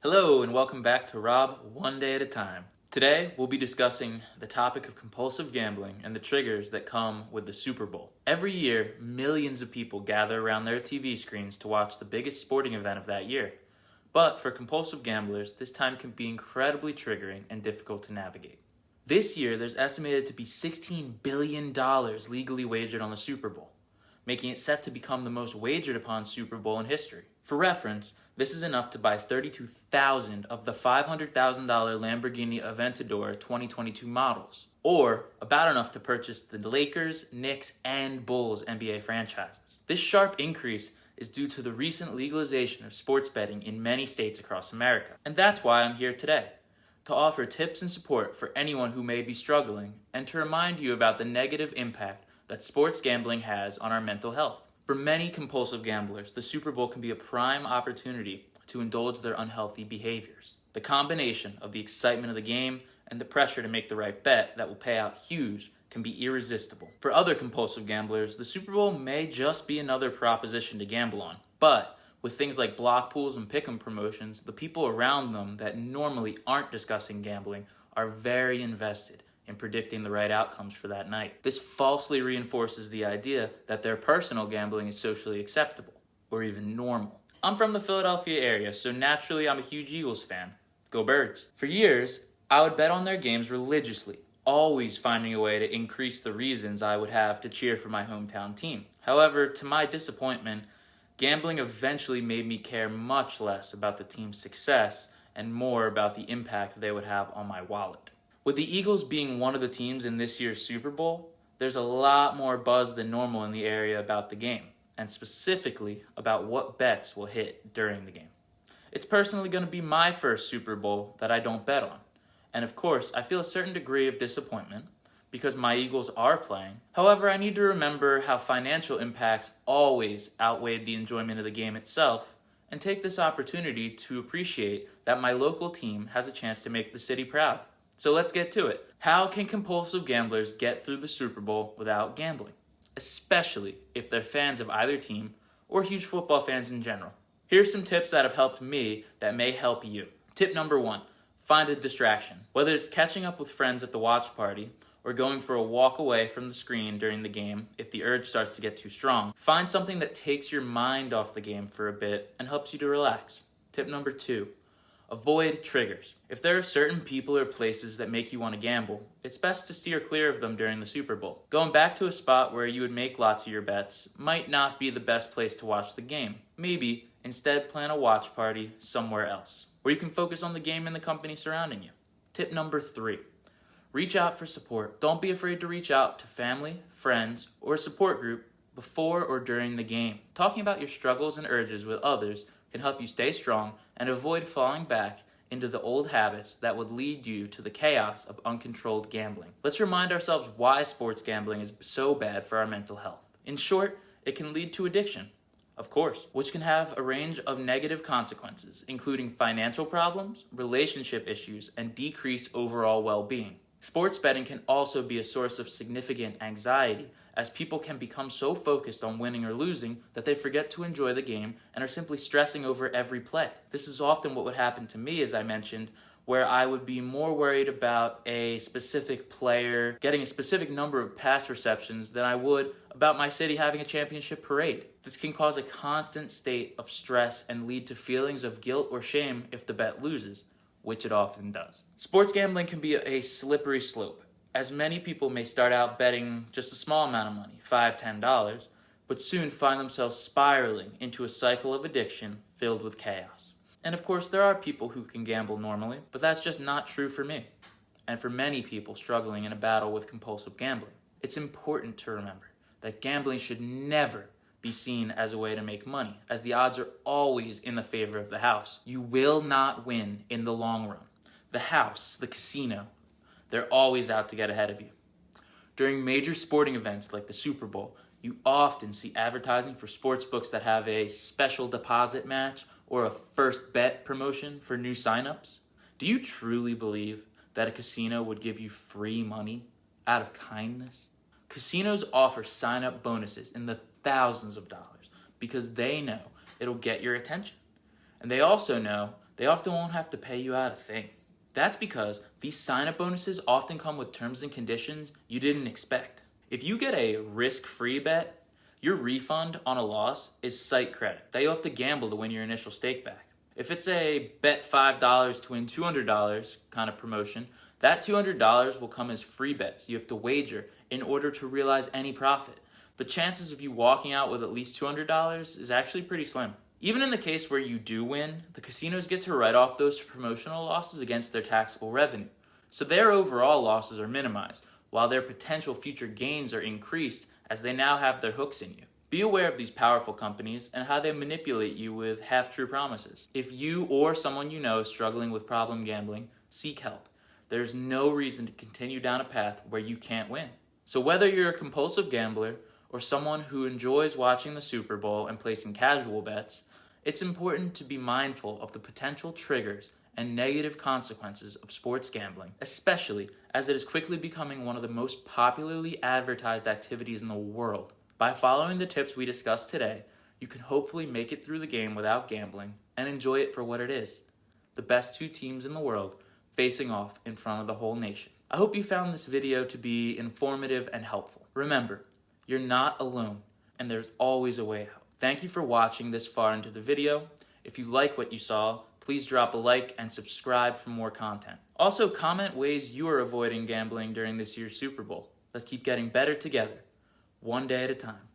Hello and welcome back to Rob One Day at a Time. Today we'll be discussing the topic of compulsive gambling and the triggers that come with the Super Bowl. Every year, millions of people gather around their TV screens to watch the biggest sporting event of that year. But for compulsive gamblers, this time can be incredibly triggering and difficult to navigate. This year, there's estimated to be $16 billion legally wagered on the Super Bowl, making it set to become the most wagered upon Super Bowl in history. For reference, this is enough to buy 32,000 of the $500,000 Lamborghini Aventador 2022 models, or about enough to purchase the Lakers, Knicks, and Bulls NBA franchises. This sharp increase is due to the recent legalization of sports betting in many states across America. And that's why I'm here today, to offer tips and support for anyone who may be struggling, and to remind you about the negative impact that sports gambling has on our mental health. For many compulsive gamblers, the Super Bowl can be a prime opportunity to indulge their unhealthy behaviors. The combination of the excitement of the game and the pressure to make the right bet that will pay out huge can be irresistible. For other compulsive gamblers, the Super Bowl may just be another proposition to gamble on. But with things like block pools and pick'em promotions, the people around them that normally aren't discussing gambling are very invested in predicting the right outcomes for that night. This falsely reinforces the idea that their personal gambling is socially acceptable, or even normal. I'm from the Philadelphia area, so naturally I'm a huge Eagles fan. Go Birds! For years, I would bet on their games religiously, always finding a way to increase the reasons I would have to cheer for my hometown team. However, to my disappointment, gambling eventually made me care much less about the team's success and more about the impact they would have on my wallet. With the Eagles being one of the teams in this year's Super Bowl, there's a lot more buzz than normal in the area about the game, and specifically about what bets will hit during the game. It's personally going to be my first Super Bowl that I don't bet on, and of course I feel a certain degree of disappointment because my Eagles are playing. However, I need to remember how financial impacts always outweighed the enjoyment of the game itself, and take this opportunity to appreciate that my local team has a chance to make the city proud. So let's get to it. How can compulsive gamblers get through the Super Bowl without gambling, especially if they're fans of either team or huge football fans in general? Here's some tips that have helped me that may help you. Tip number 1, find a distraction. Whether it's catching up with friends at the watch party or going for a walk away from the screen during the game if the urge starts to get too strong, find something that takes your mind off the game for a bit and helps you to relax. Tip number 2, avoid triggers. If there are certain people or places that make you want to gamble, it's best to steer clear of them during the Super Bowl. Going back to a spot where you would make lots of your bets might not be the best place to watch the game. Maybe instead plan a watch party somewhere else, where you can focus on the game and the company surrounding you. Tip number 3, reach out for support. Don't be afraid to reach out to family, friends, or a support group before or during the game. Talking about your struggles and urges with others can help you stay strong and avoid falling back into the old habits that would lead you to the chaos of uncontrolled gambling. Let's remind ourselves why sports gambling is so bad for our mental health. In short, it can lead to addiction, of course, which can have a range of negative consequences, including financial problems, relationship issues, and decreased overall well-being. Sports betting can also be a source of significant anxiety, as people can become so focused on winning or losing that they forget to enjoy the game and are simply stressing over every play. This is often what would happen to me, as I mentioned, where I would be more worried about a specific player getting a specific number of pass receptions than I would about my city having a championship parade. This can cause a constant state of stress and lead to feelings of guilt or shame if the bet loses, which it often does. Sports gambling can be a slippery slope, as many people may start out betting just a small amount of money, $5, $10, but soon find themselves spiraling into a cycle of addiction filled with chaos. And of course, there are people who can gamble normally, but that's just not true for me, and for many people struggling in a battle with compulsive gambling. It's important to remember that gambling should never be seen as a way to make money, as the odds are always in the favor of the house. You will not win in the long run. The house, the casino, they're always out to get ahead of you. During major sporting events like the Super Bowl, you often see advertising for sports books that have a special deposit match or a first bet promotion for new signups. Do you truly believe that a casino would give you free money out of kindness? Casinos offer sign-up bonuses in the thousands of dollars because they know it'll get your attention. And they also know they often won't have to pay you out a thing. That's because these sign-up bonuses often come with terms and conditions you didn't expect. If you get a risk-free bet, your refund on a loss is site credit that you'll have to gamble to win your initial stake back. If it's a bet $5 to win $200 kind of promotion, that $200 will come as free bets you have to wager in order to realize any profit. The chances of you walking out with at least $200 is actually pretty slim. Even in the case where you do win, the casinos get to write off those promotional losses against their taxable revenue. So their overall losses are minimized, while their potential future gains are increased as they now have their hooks in you. Be aware of these powerful companies and how they manipulate you with half-true promises. If you or someone you know is struggling with problem gambling, seek help. There's no reason to continue down a path where you can't win. So whether you're a compulsive gambler or someone who enjoys watching the Super Bowl and placing casual bets, it's important to be mindful of the potential triggers and negative consequences of sports gambling, especially as it is quickly becoming one of the most popularly advertised activities in the world. By following the tips we discussed today, you can hopefully make it through the game without gambling and enjoy it for what it is: the best two teams in the world facing off in front of the whole nation. I hope you found this video to be informative and helpful. Remember, you're not alone, and there's always a way out. Thank you for watching this far into the video. If you like what you saw, please drop a like and subscribe for more content. Also, comment ways you are avoiding gambling during this year's Super Bowl. Let's keep getting better together, one day at a time.